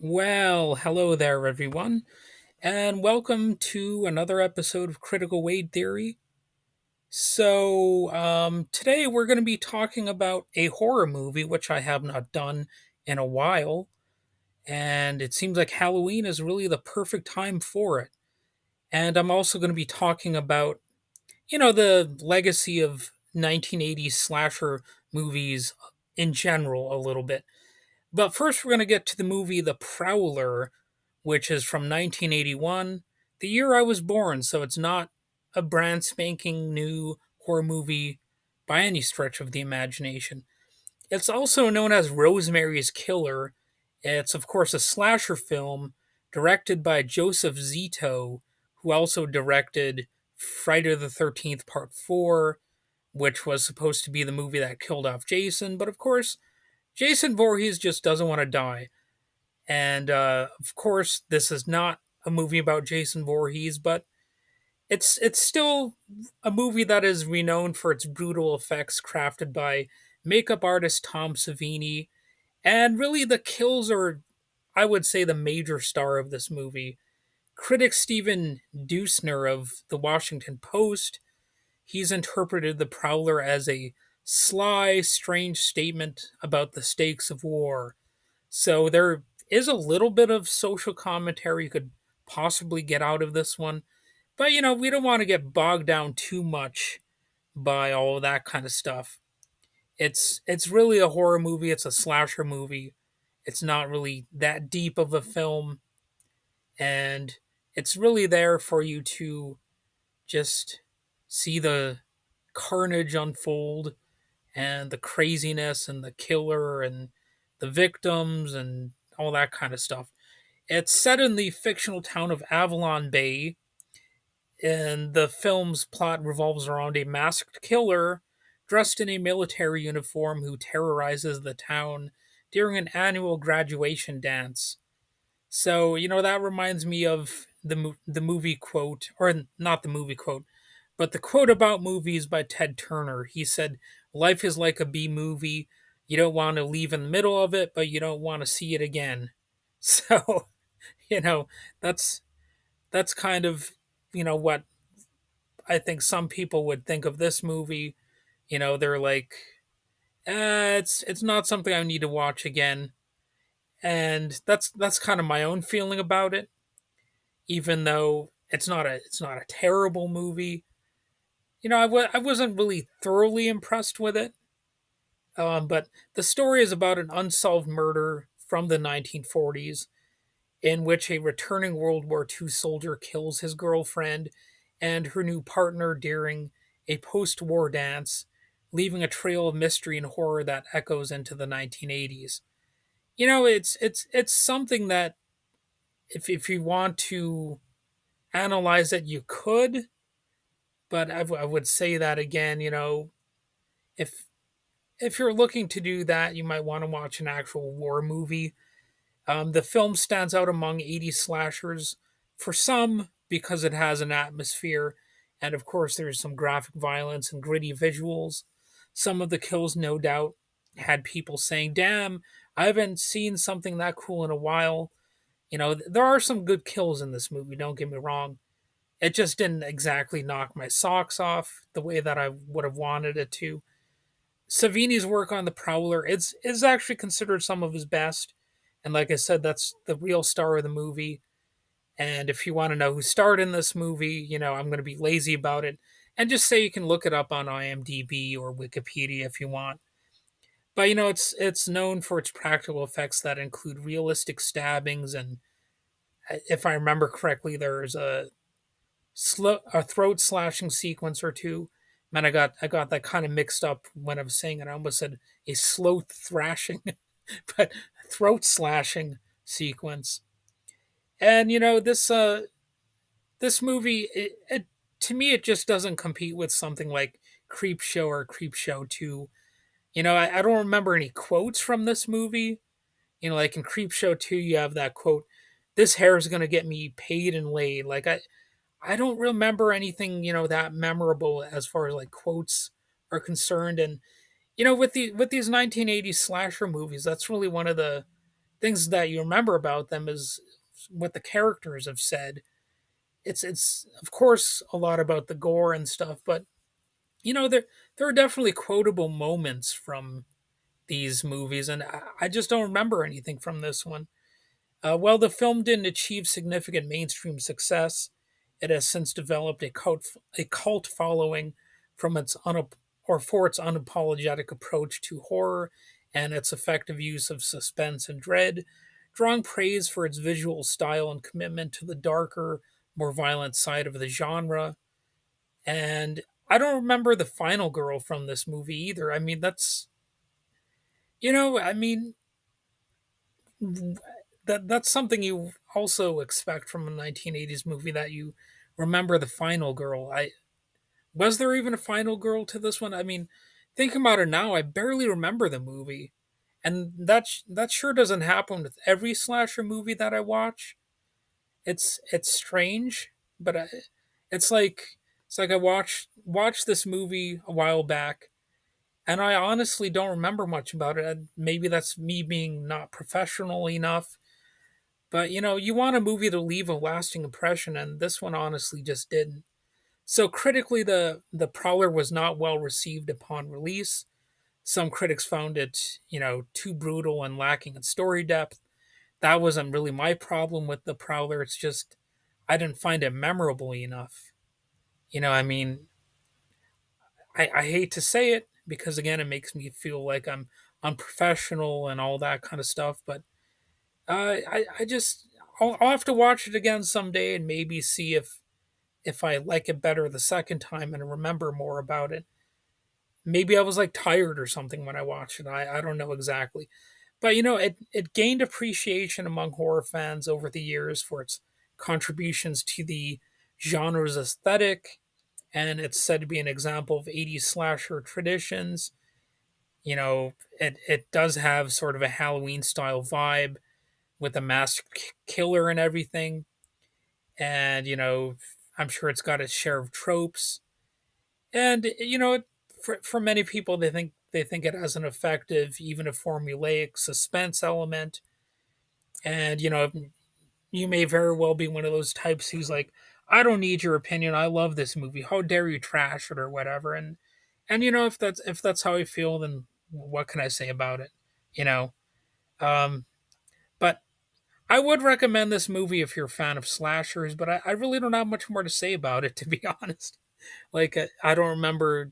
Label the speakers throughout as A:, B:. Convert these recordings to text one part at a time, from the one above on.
A: Well, hello there, everyone, and welcome to another episode of Critical Weight Theory. Today we're going to be talking about a horror movie, which I have not done in a while, and it seems like Halloween is really the perfect time for it. And I'm also going to be talking about, the legacy of 1980s slasher movies in general a little bit. But first, we're going to get to the movie The Prowler, which is from 1981, the year I was born, so it's not a brand spanking new horror movie by any stretch of the imagination. It's also known as Rosemary's Killer. It's, of course, a slasher film directed by Joseph Zito, who also directed Friday the 13th Part 4, which was supposed to be the movie that killed off Jason, but of course, Jason Voorhees just doesn't want to die. And of course, this is not a movie about Jason Voorhees, but it's still a movie that is renowned for its brutal effects crafted by makeup artist Tom Savini. And really, the kills are, I would say, the major star of this movie. Critic Stephen Dusner of the Washington Post, he's interpreted the Prowler as a sly, strange statement about the stakes of war. So there is a little bit of social commentary you could possibly get out of this one. But we don't want to get bogged down too much by all of that kind of stuff. It's really a horror movie, it's a slasher movie. It's not really that deep of a film, and it's really there for you to just see the carnage unfold and the craziness and the killer and the victims and all that kind of stuff. It's set in the fictional town of Avalon Bay, and the film's plot revolves around a masked killer dressed in a military uniform who terrorizes the town during an annual graduation dance. So, that reminds me of the movie quote, or not the movie quote, but the quote about movies by Ted Turner. He said, "Life is like a B movie. You don't want to leave in the middle of it, but you don't want to see it again." So, you know, that's that's kind of, what I think some people would think of this movie. They're like, it's not something I need to watch again. And that's kind of my own feeling about it, even though it's not a terrible movie. I wasn't really thoroughly impressed with it. But the story is about an unsolved murder from the 1940s in which a returning World War II soldier kills his girlfriend and her new partner during a post war dance, leaving a trail of mystery and horror that echoes into the 1980s. It's something that if you want to analyze it, you could, but I would say that again, if if you're looking to do that, you might want to watch an actual war movie. The film stands out among 80s slashers for some because it has an atmosphere, and of course, there's some graphic violence and gritty visuals. Some of the kills, no doubt, had people saying, "Damn, I haven't seen something that cool in a while." There are some good kills in this movie, don't get me wrong. It just didn't exactly knock my socks off the way that I would have wanted it to. Savini's work on the Prowler is actually considered some of his best, and like I said, that's the real star of the movie. And if you want to know who starred in this movie, I'm going to be lazy about it and just say you can look it up on IMDb or Wikipedia if you want. But it's known for its practical effects that include realistic stabbings, and if I remember correctly, there's a throat slashing sequence or two. Man, I got that kind of mixed up when I was saying it. I almost said a slow thrashing, but throat slashing sequence. And this movie, to me, it just doesn't compete with something like Creep Show or Creep Show 2. I don't remember any quotes from this movie. Like in Creep Show 2, you have that quote, "This hair is going to get me paid and laid." Like, I don't remember anything, that memorable as far as like quotes are concerned. And with these 1980s slasher movies, that's really one of the things that you remember about them is what the characters have said. It's of course a lot about the gore and stuff, but there are definitely quotable moments from these movies, and I just don't remember anything from this one. While the film didn't achieve significant mainstream success, it has since developed a cult following from for its unapologetic approach to horror and its effective use of suspense and dread, drawing praise for its visual style and commitment to the darker, more violent side of the genre. And I don't remember the final girl from this movie either. I mean, I mean, that's something you also expect from a 1980s movie, that you remember the final girl. I Was there even a final girl to this one? I mean, thinking about it now, I barely remember the movie, and that sure doesn't happen with every slasher movie that I watch. It's strange, but it's like I watched this movie a while back, and I honestly don't remember much about it. And maybe that's me being not professional enough, but you want a movie to leave a lasting impression, and this one honestly just didn't. So critically, the Prowler was not well received upon release. Some critics found it, too brutal and lacking in story depth. That wasn't really my problem with the Prowler. It's just I didn't find it memorable enough. I mean, I hate to say it because again, it makes me feel like I'm unprofessional and all that kind of stuff. But I just I'll have to watch it again someday and maybe see if I like it better the second time and remember more about it. Maybe I was like tired or something when I watched it. I don't know exactly. But it gained appreciation among horror fans over the years for its contributions to the genre's aesthetic, and it's said to be an example of 80s slasher traditions. It does have sort of a Halloween style vibe with a masked killer and everything. And, I'm sure it's got its share of tropes. And, for many people, they think it has an effective, even a formulaic suspense element. And, you may very well be one of those types who's like, I don't need your opinion. I love this movie. How dare you trash it or whatever. And if that's how I feel, then what can I say about it? You know. Um, but I would recommend this movie if you're a fan of slashers. But I really don't have much more to say about it, to be honest. Like I don't remember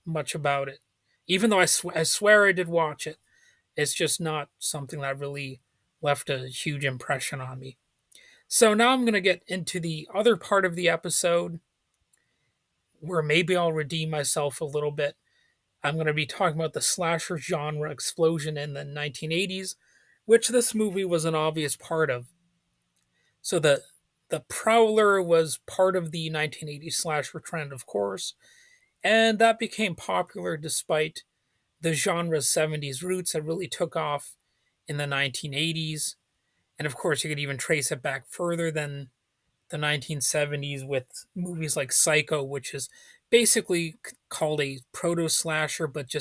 A: much about it, even though I swear I did watch it. It's just not something that really left a huge impression on me. So now I'm going to get into the other part of the episode where maybe I'll redeem myself a little bit. I'm going to be talking about the slasher genre explosion in the 1980s, which this movie was an obvious part of. So the Prowler was part of the 1980s slasher trend, of course, and that became popular despite the genre's 70s roots that really took off in the 1980s. And of course, you could even trace it back further than the 1970s with movies like Psycho, which is basically called a proto slasher, but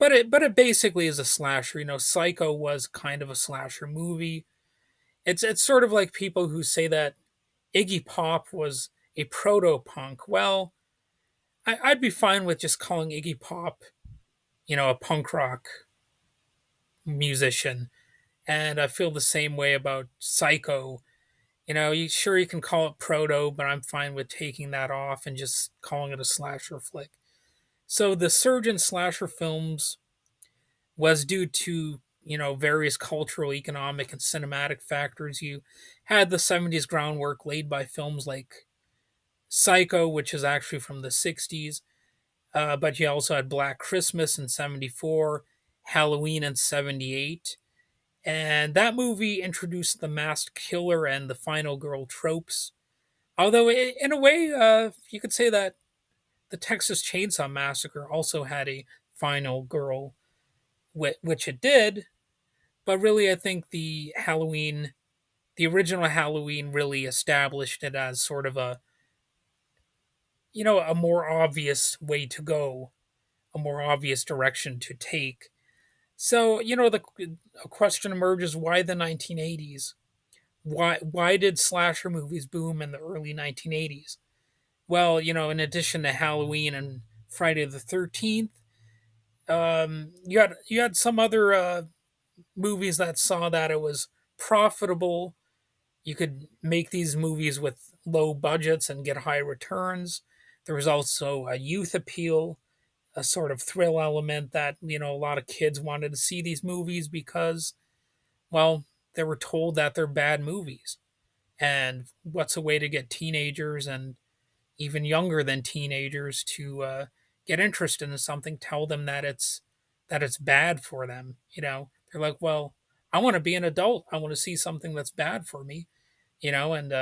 A: it basically is a slasher. Psycho was kind of a slasher movie. It's sort of like people who say that Iggy Pop was a proto punk. Well, I'd be fine with just calling Iggy Pop, a punk rock musician, and I feel the same way about Psycho. You can call it proto, but I'm fine with taking that off and just calling it a slasher flick. So the surge in slasher films was due to various cultural, economic, and cinematic factors. You had the 70s groundwork laid by films like Psycho, which is actually from the 60s, but you also had Black Christmas in 74, Halloween in 78. And that movie introduced the masked killer and the final girl tropes. Although, in a way, you could say that the Texas Chainsaw Massacre also had a final girl, which it did. But really, I think the original Halloween, really established it as sort of a more obvious way to go, a more obvious direction to take. So, the a question emerges: why the 1980s? Why did slasher movies boom in the early 1980s? Well, in addition to Halloween and Friday the 13th, you had some other movies that saw that it was profitable. You could make these movies with low budgets and get high returns. There was also a youth appeal, a sort of thrill element that, a lot of kids wanted to see these movies because, well, they were told that they're bad movies. And what's a way to get teenagers and even younger than teenagers to get interested in something? Tell them that it's bad for them. They're like, well, I want to be an adult. I want to see something that's bad for me. And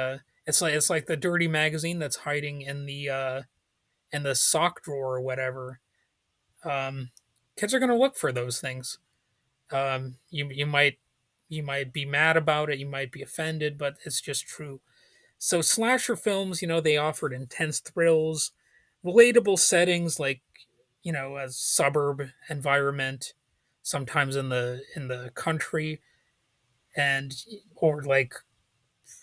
A: it's like the dirty magazine that's hiding in the sock drawer or whatever. Um, Kids are going to look for those things. You might be mad about it. You might be offended, but it's just true. So slasher films, they offered intense thrills, relatable settings like, a suburb environment, sometimes in the country, and or like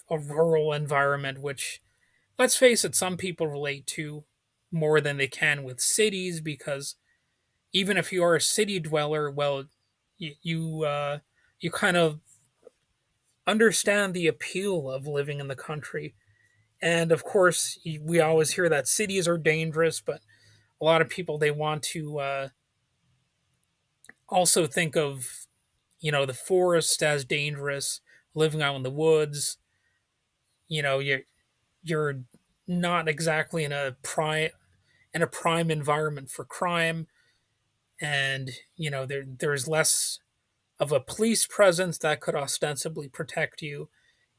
A: a rural environment, which, let's face it, some people relate to more than they can with cities, because even if you are a city dweller, well, you kind of understand the appeal of living in the country. And of course, we always hear that cities are dangerous, but a lot of people, they want to also think of, the forest as dangerous, living out in the woods. You're not exactly in a prime environment for crime, and there's less of a police presence that could ostensibly protect you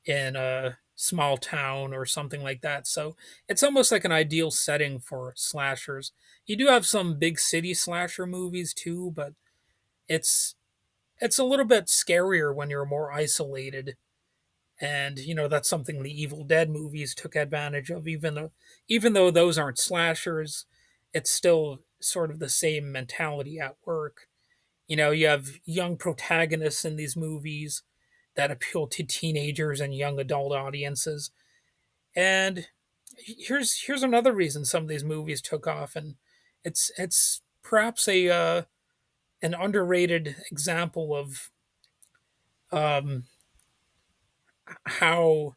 A: in a small town or something like that. So it's almost like an ideal setting for slashers. You do have some big city slasher movies too, but it's it's a little bit scarier when you're more isolated. And that's something the Evil Dead movies took advantage of. Even though those aren't slashers, it's still sort of the same mentality at work. You have young protagonists in these movies that appeal to teenagers and young adult audiences. And here's another reason some of these movies took off, and it's perhaps a an underrated example of um, how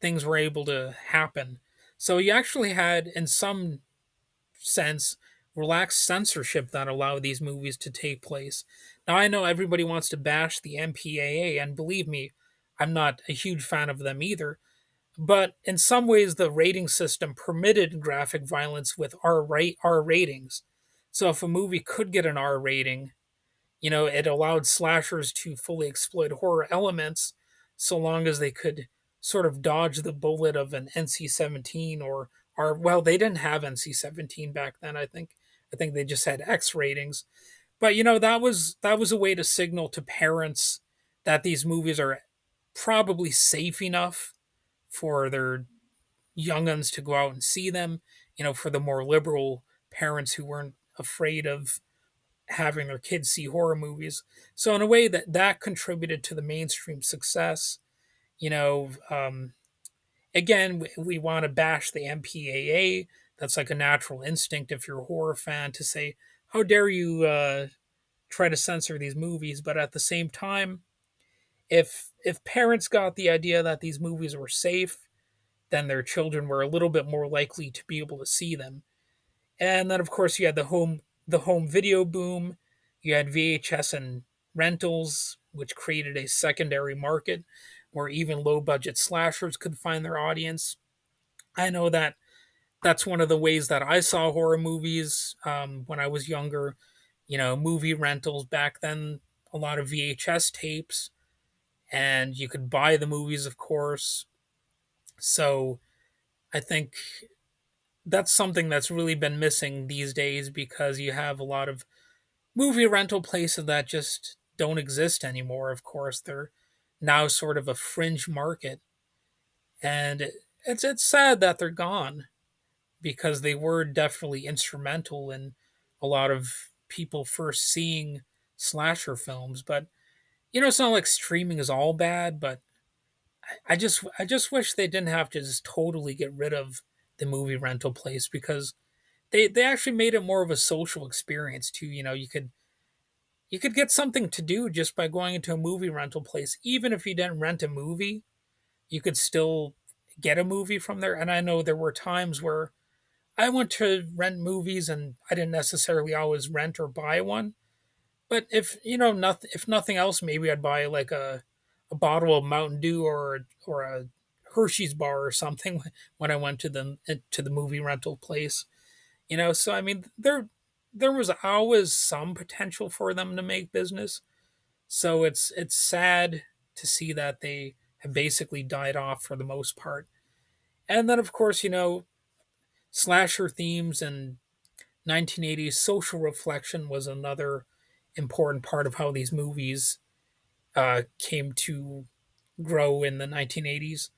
A: things were able to happen. So you actually had, in some sense, relaxed censorship that allowed these movies to take place. Now, I know everybody wants to bash the MPAA, and believe me, I'm not a huge fan of them either. But in some ways, the rating system permitted graphic violence with R ratings. So if a movie could get an R rating, it allowed slashers to fully exploit horror elements, so long as they could sort of dodge the bullet of an NC-17 or well, they didn't have NC-17 back then. I think they just had X ratings. But that was a way to signal to parents that these movies are probably safe enough for their younguns to go out and see them. For the more liberal parents who weren't afraid of having their kids see horror movies. So in a way, that contributed to the mainstream success. You know, um, Again, we want to bash the MPAA. That's like a natural instinct if you're a horror fan to say, "How dare you try to censor these movies?" But at the same time, if parents got the idea that these movies were safe, then their children were a little bit more likely to be able to see them. And then of course you had the home video boom. You had VHS and rentals, which created a secondary market where even low budget slashers could find their audience. I know that that's one of the ways that I saw horror movies when I was younger. Movie rentals back then, a lot of VHS tapes, and you could buy the movies, of course. So I think that's something that's really been missing these days, because you have a lot of movie rental places that just don't exist anymore. Of course, they're now sort of a fringe market, and it's sad that they're gone, because they were definitely instrumental in a lot of people first seeing slasher films. But it's not like streaming is all bad, but I just wish they didn't have to just totally get rid of the movie rental place, because they actually made it more of a social experience too. You could get something to do just by going into a movie rental place. Even if you didn't rent a movie, you could still get a movie from there. And I know there were times where I went to rent movies and I didn't necessarily always rent or buy one. But if nothing else, maybe I'd buy like a bottle of Mountain Dew or a Hershey's bar or something when I went to the movie rental place. So I mean, there was always some potential for them to make business. So it's sad to see that they have basically died off for the most part. And then of course, slasher themes and 1980s social reflection was another important part of how these movies came to grow in the 1980s.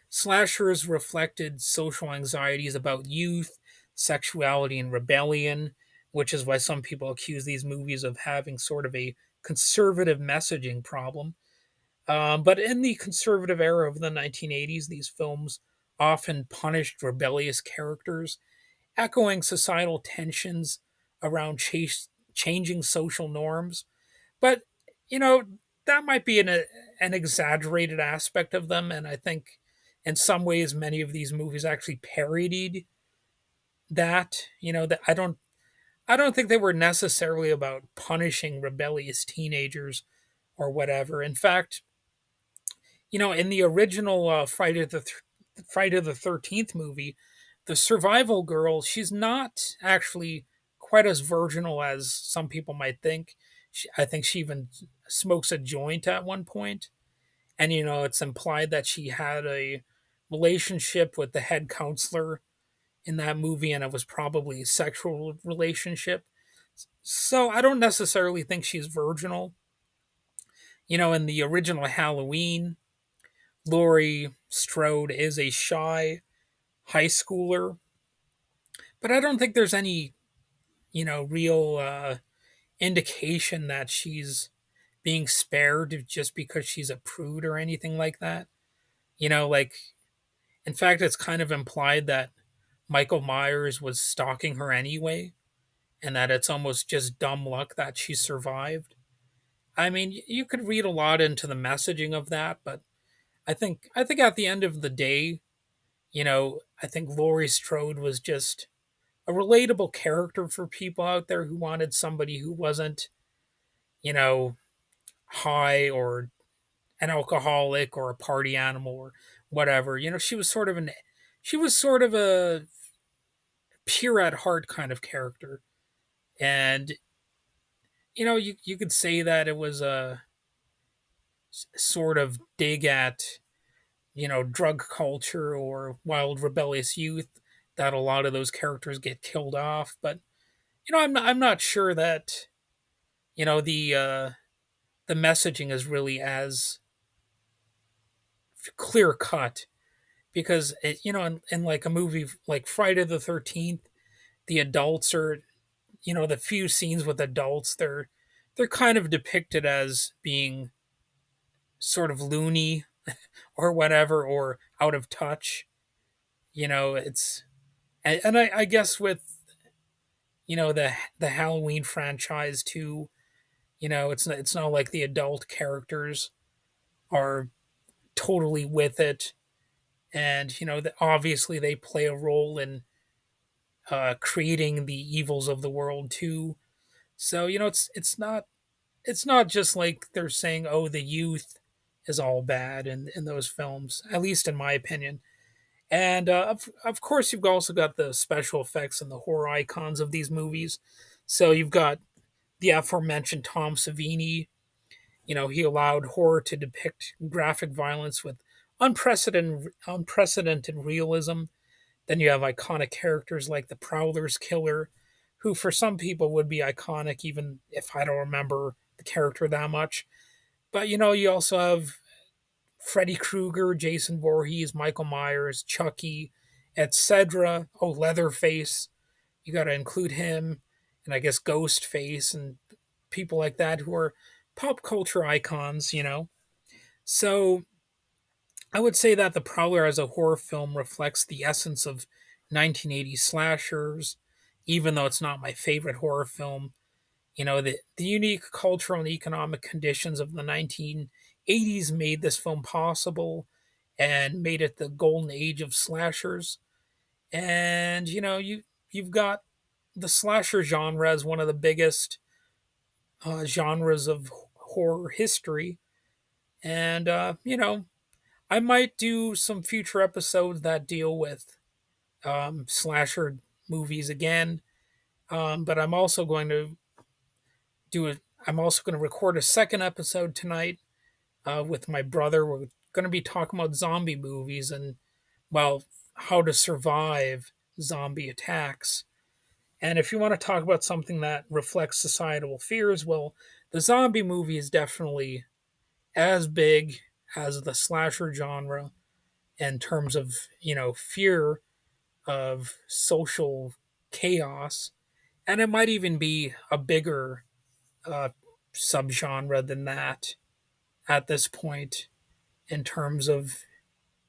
A: Slashers reflected social anxieties about youth, sexuality, and rebellion, which is why some people accuse these movies of having sort of a conservative messaging problem. But in the conservative era of the 1980s, these films often punished rebellious characters, echoing societal tensions around changing social norms. But, you know, that might be an exaggerated aspect of them. And I think in some ways, many of these movies actually parodied that. That I don't think they were necessarily about punishing rebellious teenagers or whatever. In fact, in the original Friday the 13th movie, the survival girl, she's not actually quite as virginal as some people might think. I think she even smokes a joint at one point, and it's implied that she had a relationship with the head counselor in that movie, and it was probably a sexual relationship. So I don't necessarily think she's virginal. In the original Halloween, Laurie Strode is a shy high schooler, but I don't think there's any, real indication that she's being spared just because she's a prude or anything like that. Like, in fact, it's kind of implied that Michael Myers was stalking her anyway, and that it's almost just dumb luck that she survived. I mean, you could read a lot into the messaging of that, but I think at the end of the day, I think Laurie Strode was just a relatable character for people out there who wanted somebody who wasn't, you know, high or an alcoholic or a party animal or whatever. She was sort of a pure at heart kind of character. And you could say that it was a sort of dig at, drug culture or wild rebellious youth, that a lot of those characters get killed off. But I'm not sure that the messaging is really as clear cut, because in like a movie like Friday the 13th, the adults are, the few scenes with adults, they're kind of depicted as being sort of loony or whatever, or out of touch. It's and I guess with the Halloween franchise too, it's not like the adult characters are totally with it, and obviously they play a role in creating the evils of the world too. So it's not just like they're saying, oh, the youth is all bad in those films, at least in my opinion. And of course, you've also got the special effects and the horror icons of these movies. So you've got the aforementioned Tom Savini. He allowed horror to depict graphic violence with unprecedented realism. Then you have iconic characters like the Prowler's killer, who for some people would be iconic, even if I don't remember the character that much. But you also have Freddy Krueger, Jason Voorhees, Michael Myers, Chucky, etc. Oh, Leatherface. You got to include him, and I guess Ghostface, and people like that who are pop culture icons, you know. So I would say that The Prowler as a horror film reflects the essence of 1980s slashers, even though it's not my favorite horror film. You know, the unique cultural and economic conditions of the 1980s made this film possible and made it the golden age of slashers. And, you know, you've got the slasher genre as one of the biggest genres of horror history. And, you know, I might do some future episodes that deal with slasher movies again. But I'm also going to do it. I'm also going to record a second episode tonight with my brother. We're going to be talking about zombie movies and, well, how to survive zombie attacks. And if you want to talk about something that reflects societal fears, well, the zombie movie is definitely as big as the slasher genre in terms of, you know, fear of social chaos. And it might even be a bigger uh, subgenre than that at this point in terms of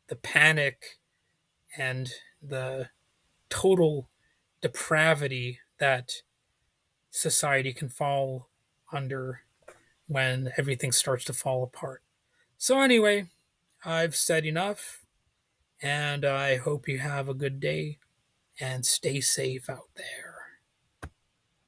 A: the panic and the total depravity that society can fall under when everything starts to fall apart. So, anyway, I've said enough, and I hope you have a good day and stay safe out there.